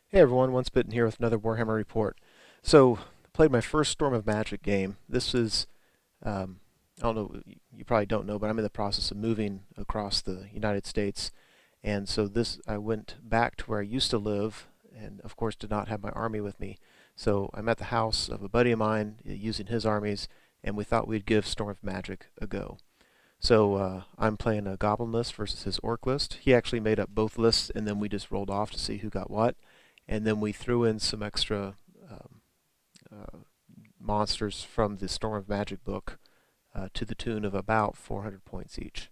Hey everyone, Once Bitten here with another Warhammer report. So, I played my first Storm of Magic game. This is, I don't know, you probably don't know, but I'm in the process of moving across the United States. And so I went back to where I used to live, and of course did not have my army with me. So I'm at the house of a buddy of mine using his armies, and we thought we'd give Storm of Magic a go. So I'm playing a Goblin list versus his Orc list. He actually made up both lists, and then we just rolled off to see who got what. And then we threw in some extra uh, monsters from the Storm of Magic book to the tune of about 400 points each.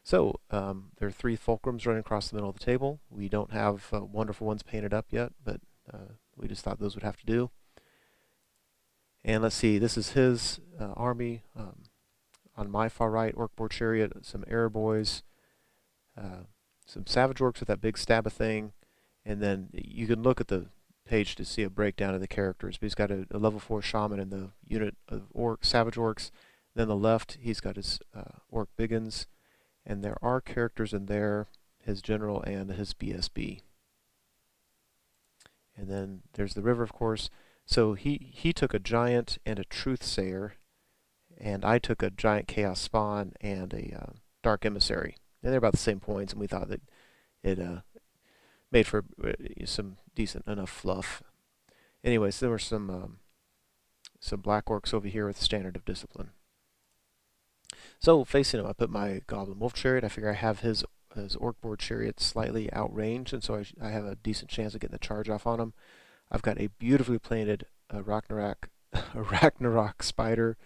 So there are three fulcrums running across the middle of the table. We don't have wonderful ones painted up yet, but we just thought those would have to do. And let's see, this is his army. On my far right, Orc Chariot, some Air Boys, some Savage Orcs with that big stabba thing, and then you can look at the page to see a breakdown of the characters. But he's got a level 4 shaman in the unit of Savage Orcs. Then on the left, he's got his Orc Biggins, and there are characters in there, his general and his BSB. And then there's the river, of course. So he took a giant and a truthsayer, and I took a giant chaos spawn and a dark emissary. And they're about the same points, and we thought that it made for some decent enough fluff. Anyways, there were some black orcs over here with the standard of discipline. So facing him, I put my Goblin Wolf Chariot. I figure I have his Orc Board Chariot slightly outranged, and so I have a decent chance of getting the charge off on him. I've got a beautifully painted Ragnarok spider,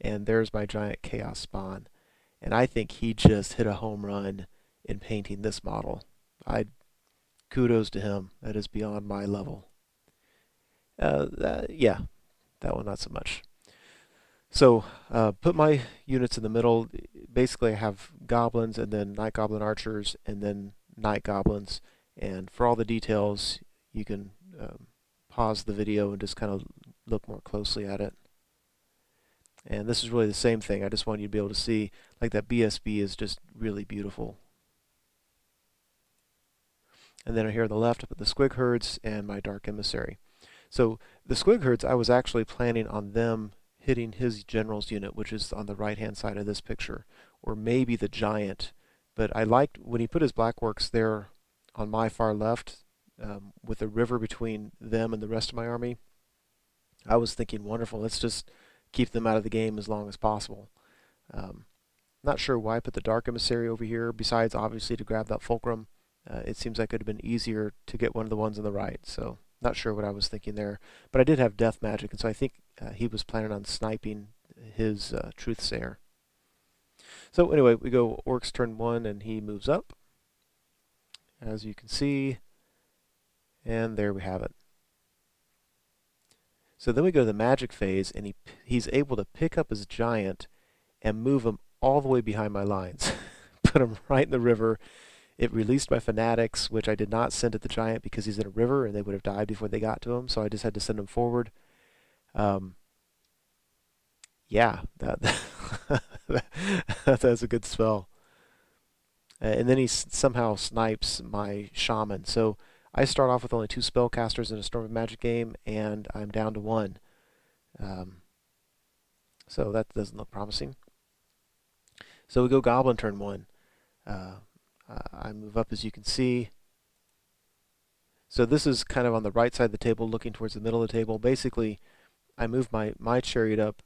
and there's my giant chaos spawn. And I think he just hit a home run in painting this model. Kudos to him. That is beyond my level. Yeah, that one not so much. So put my units in the middle. Basically, I have goblins and then night goblin archers and then night goblins. And for all the details, you can pause the video and just kind of look more closely at it. And this is really the same thing. I just want you to be able to see, like, that BSB is just really beautiful. And then here on the left, I put the Squig Herds and my Dark Emissary. So the Squig Herds, I was actually planning on them hitting his general's unit, which is on the right-hand side of this picture, or maybe the giant. But I liked when he put his black orcs there on my far left, with a river between them and the rest of my army. I was thinking, wonderful, let's just keep them out of the game as long as possible. Not sure why I put the Dark Emissary over here, besides obviously to grab that fulcrum. It seems like it would have been easier to get one of the ones on the right, so not sure what I was thinking there. But I did have death magic, and so I think he was planning on sniping his truthsayer. So anyway, we go Orcs turn 1, and he moves up, as you can see, and there we have it. So then we go to the magic phase, and he's able to pick up his giant and move him all the way behind my lines. Put him right in the river. It released my fanatics, which I did not send at the giant because he's in a river and they would have died before they got to him, so I just had to send him forward. Yeah, that's a good spell. And then he somehow snipes my shaman. So I start off with only 2 spellcasters in a Storm of Magic game, and I'm down to 1. So that doesn't look promising. So we go Goblin turn 1. I move up, as you can see. So this is kind of on the right side of the table, looking towards the middle of the table. Basically, I move my chariot up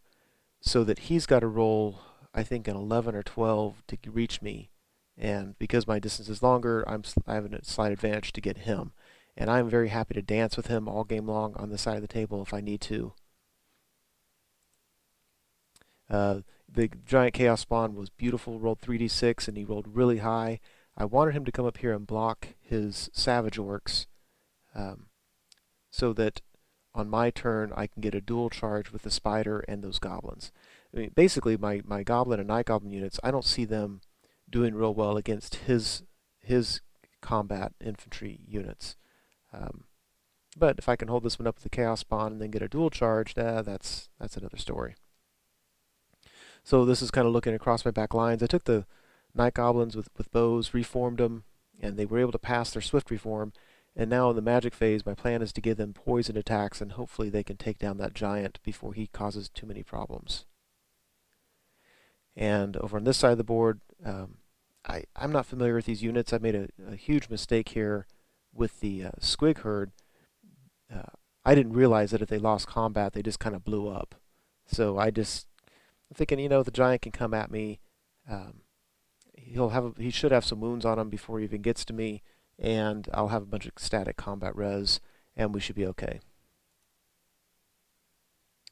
so that he's got to roll, I think, an 11 or 12 to reach me. And because my distance is longer, I have a slight advantage to get him. And I'm very happy to dance with him all game long on the side of the table if I need to. The giant chaos spawn was beautiful, rolled 3d6, and he rolled really high. I wanted him to come up here and block his savage orcs, so that on my turn I can get a dual charge with the spider and those goblins. I mean, basically my goblin and night goblin units, I don't see them doing real well against his combat infantry units. But if I can hold this one up with the chaos spawn and then get a dual charge, that's another story. So this is kind of looking across my back lines. I took the night goblins with bows, reformed them, and they were able to pass their swift reform. And now in the magic phase, my plan is to give them poison attacks, and hopefully they can take down that giant before he causes too many problems. And over on this side of the board, I'm not familiar with these units. I made a huge mistake here with the squig herd. I didn't realize that if they lost combat, they just kind of blew up. So I'm thinking, you know, the giant can come at me. He should have some wounds on him before he even gets to me, and I'll have a bunch of static combat res, and we should be okay.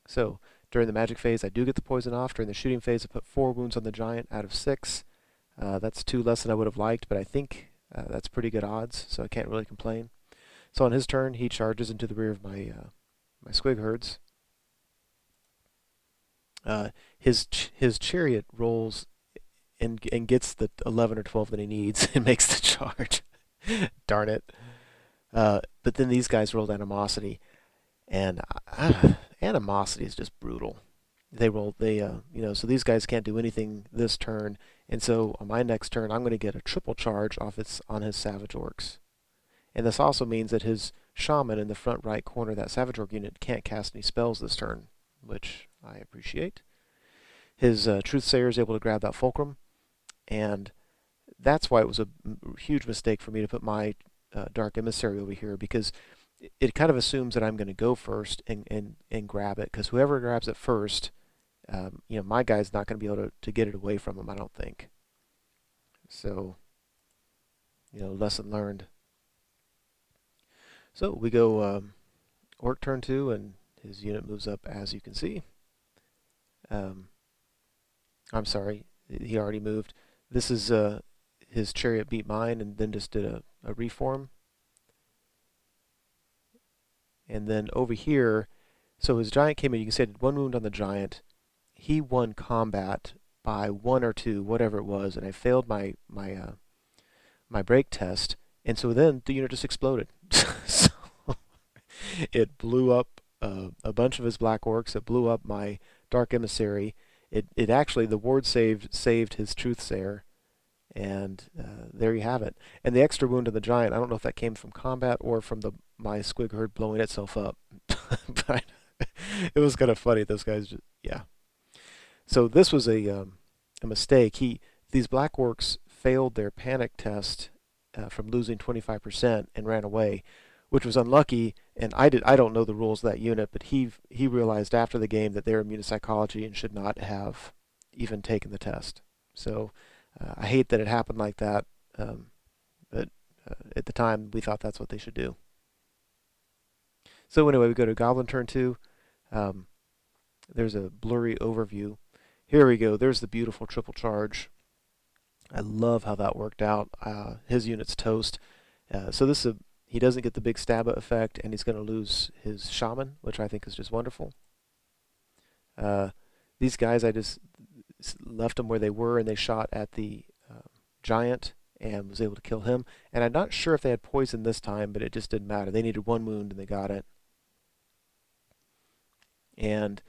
So during the magic phase, I do get the poison off. During the shooting phase, I put 4 wounds on the giant out of 6. That's 2 less than I would have liked, but I think that's pretty good odds, so I can't really complain. So on his turn, he charges into the rear of my my squig herds. His chariot rolls and gets the 11 or 12 that he needs and makes the charge. Darn it. But then these guys rolled animosity, and animosity is just brutal. You know, so these guys can't do anything this turn, and so on my next turn, I'm going to get a triple charge on his savage orcs. And this also means that his shaman in the front right corner, that savage orc unit, can't cast any spells this turn, which I appreciate. His Truthsayer is able to grab that fulcrum, and that's why it was a huge mistake for me to put my Dark Emissary over here, because it kind of assumes that I'm going to go first and grab it, because whoever grabs it first, you know, my guy's not going to be able to get it away from him, I don't think. So, you know, lesson learned. So we go Orc turn 2, and his unit moves up, as you can see. I'm sorry, he already moved. This is his chariot beat mine, and then just did a reform. And then over here, so his giant came in. You can see I did 1 wound on the giant. He won combat by 1 or 2, whatever it was, and I failed my break test. And so then the unit just exploded. So it blew up a bunch of his black orcs. It blew up my Dark Emissary. It actually, the ward saved his Truthsayer. And there you have it. And the extra wound on the giant, I don't know if that came from combat or from my squig herd blowing itself up. But it was kind of funny. Those guys just, yeah. So this was a mistake. These black orcs failed their panic test from losing 25% and ran away, which was unlucky. And I don't know the rules of that unit, but he realized after the game that they're immune to psychology and should not have even taken the test. So I hate that it happened like that, but at the time we thought that's what they should do. So anyway, we go to Goblin turn 2. There's a blurry overview. Here we go. There's the beautiful triple charge. I love how that worked out. His unit's toast. So he doesn't get the big stab effect, and he's going to lose his shaman, which I think is just wonderful. These guys, I just left them where they were, and they shot at the giant and was able to kill him. And I'm not sure if they had poison this time, but it just didn't matter. They needed 1 wound, and they got it. And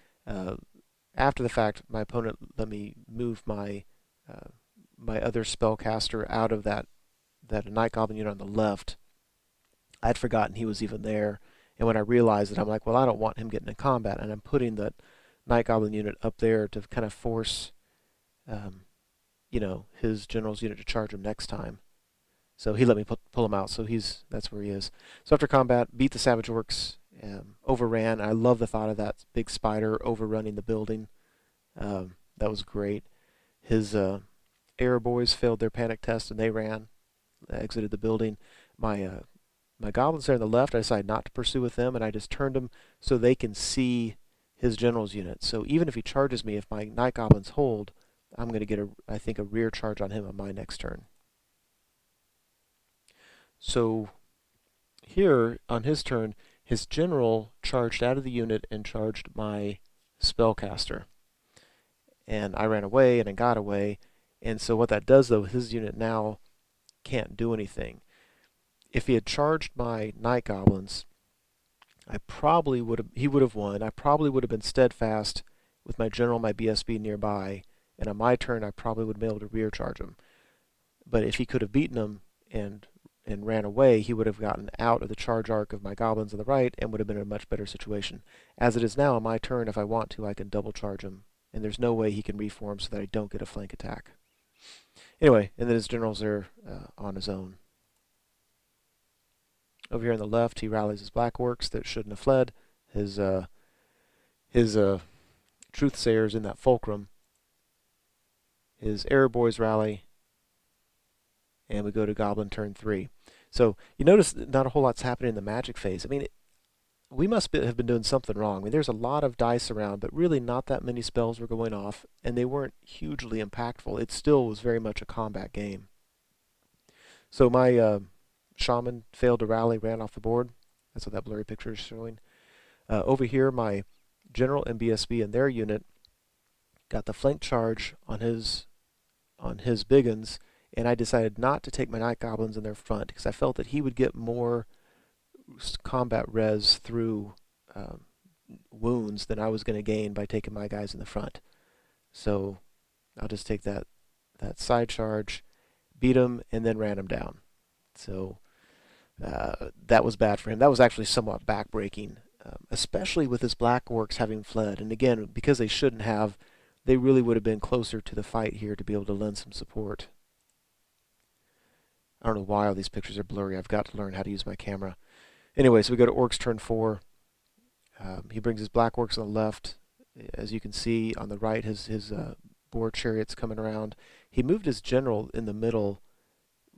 after the fact, my opponent let me move my my other spellcaster out of that Night Goblin unit on the left. I'd forgotten he was even there, and when I realized it, I'm like, well, I don't want him getting in combat, and I'm putting that Night Goblin unit up there to kind of force, you know, his general's unit to charge him next time. So he let me pull him out, so that's where he is. So after combat, beat the Savage Orcs, overran. I love the thought of that big spider overrunning the building. That was great. His Air Boys failed their panic test, and they exited the building. My goblins there on the left, I decided not to pursue with them, and I just turned them so they can see his general's unit. So even if he charges me, if my Night Goblins hold, I'm going to get, I think, a rear charge on him on my next turn. So here, on his turn, his general charged out of the unit and charged my spellcaster. And I ran away, and I got away. And so what that does, though, his unit now can't do anything. If he had charged my Night Goblins, he would have won. I probably would have been steadfast with my general, my BSB nearby, and on my turn I probably would have been able to rear charge him. But if he could have beaten him and and ran away, he would have gotten out of the charge arc of my goblins on the right and would have been in a much better situation. As it is now, on my turn, if I want to, I can double charge him, and there's no way he can reform so that I don't get a flank attack. Anyway, and then his generals are on his own. Over here on the left, he rallies his black orcs that shouldn't have fled. His truthsayers in that fulcrum. His error boys rally, and we go to Goblin turn 3. So you notice that not a whole lot's happening in the magic phase. I mean, we must have been doing something wrong. I mean, there's a lot of dice around, but really not that many spells were going off, and they weren't hugely impactful. It still was very much a combat game. So my shaman failed to rally, ran off the board. That's what that blurry picture is showing. Over here, my general and BSB and their unit got the flank charge on his biggins, and I decided not to take my night goblins in their front because I felt that he would get more combat res through wounds than I was going to gain by taking my guys in the front. So I'll just take that side charge, beat him, and then ran him down. So that was bad for him. That was actually somewhat backbreaking, especially with his black orcs having fled. And again, because they shouldn't have, they really would have been closer to the fight here to be able to lend some support. I don't know why all these pictures are blurry. I've got to learn how to use my camera. Anyway, so we go to Orcs turn 4. He brings his black orcs on the left. As you can see on the right, his boar chariots coming around. He moved his general in the middle,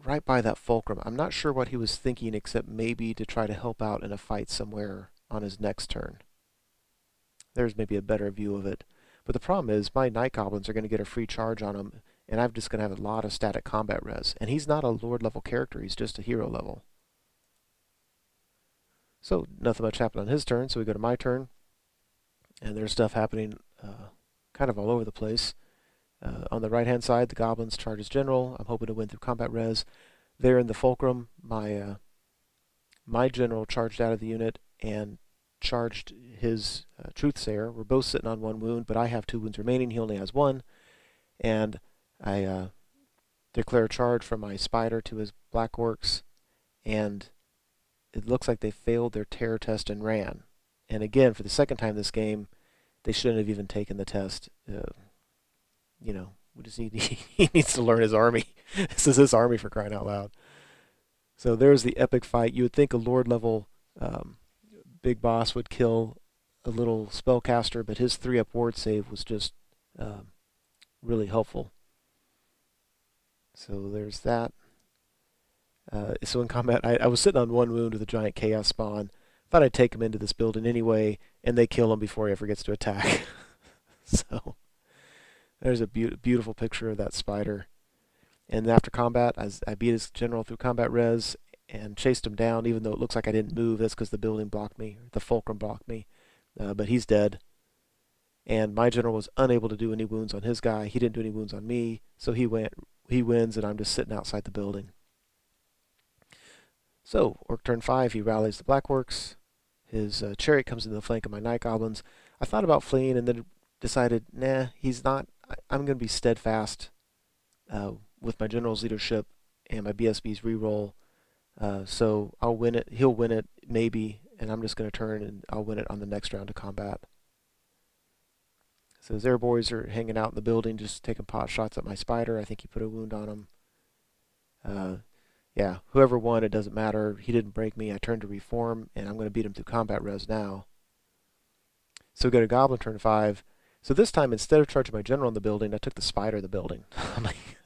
right by that fulcrum. I'm not sure what he was thinking, except maybe to try to help out in a fight somewhere on his next turn. There's maybe a better view of it. But the problem is my night goblins are going to get a free charge on him, and I'm just going to have a lot of static combat res. And he's not a lord level character, he's just a hero level. So nothing much happened on his turn, so we go to my turn. And there's stuff happening kind of all over the place. On the right hand side, the goblins charge his general. I'm hoping to win through combat res. There in the fulcrum, my general charged out of the unit and charged his truthsayer. We're both sitting on 1 wound, but I have 2 wounds remaining. He only has 1. And I declare a charge from my spider to his black orcs, and it looks like they failed their terror test and ran. And again, for the second time this game, they shouldn't have even taken the test. You know, we just need he needs to learn his army. This is his army, for crying out loud. So there's the epic fight. You would think a lord level big boss would kill a little spellcaster, but his 3-up ward save was just really helpful. So there's that. So in combat, I was sitting on 1 wound with a giant chaos spawn. Thought I'd take him into this building anyway, and they kill him before he ever gets to attack. So there's a beautiful picture of that spider. And after combat, I beat his general through combat res and chased him down, even though it looks like I didn't move. That's because the building blocked me, the fulcrum blocked me. But he's dead. And my general was unable to do any wounds on his guy. He didn't do any wounds on me, so he wins, and I'm just sitting outside the building. So, Orc turn 5, he rallies the black orcs. His chariot comes into the flank of my night goblins. I thought about fleeing and then decided, nah, he's not. I'm going to be steadfast with my general's leadership and my BSB's reroll. So I'll win it. He'll win it, maybe, and I'm just going to turn and I'll win it on the next round of combat. So his air boys are hanging out in the building, just taking pot shots at my spider. I think he put a wound on him. Yeah, whoever won, it doesn't matter. He didn't break me. I turned to reform, and I'm going to beat him through combat res now. So we go to Goblin turn 5. So this time, instead of charging my general in the building, I took the spider in the building. I'm like,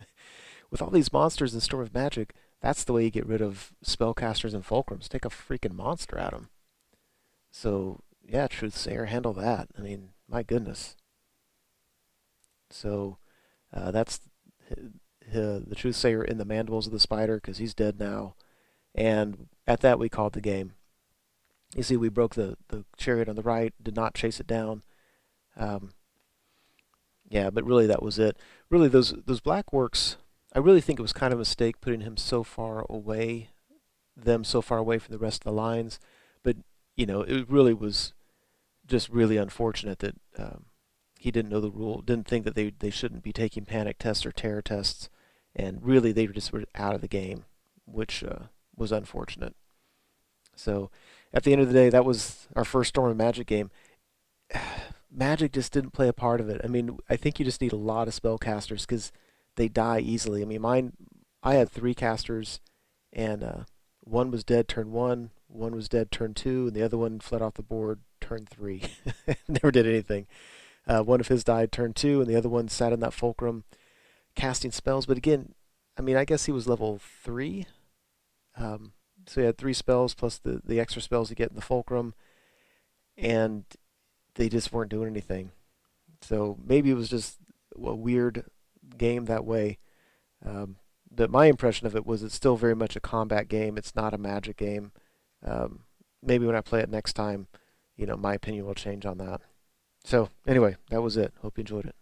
with all these monsters in Storm of Magic, that's the way you get rid of spellcasters and fulcrums. Take a freaking monster at them. So, yeah, Truthsayer, handle that. I mean, my goodness. So, that's the Truthsayer in the mandibles of the spider, because he's dead now. And at that, we called the game. You see, we broke the chariot on the right, did not chase it down. Yeah, but really that was it. Really, those black orcs, I really think it was kind of a mistake putting him so far away, them so far away from the rest of the lines. But, you know, it really was just really unfortunate that he didn't know the rule, didn't think that they shouldn't be taking panic tests or terror tests, and really they just were out of the game, which was unfortunate. So at the end of the day, that was our first Storm of Magic game. Magic just didn't play a part of it. I mean, I think you just need a lot of spellcasters because they die easily. I mean, I had 3 casters, and one was dead turn 1, one was dead turn 2, and the other one fled off the board turn 3. Never did anything. One of his died turn 2, and the other one sat in that fulcrum casting spells. But again, I mean, I guess he was level 3. So he had 3 spells plus the extra spells you get in the fulcrum, and they just weren't doing anything. So maybe it was just a weird game that way. But my impression of it was it's still very much a combat game. It's not a Magic game. Maybe when I play it next time, my opinion will change on that. So anyway, that was it. Hope you enjoyed it.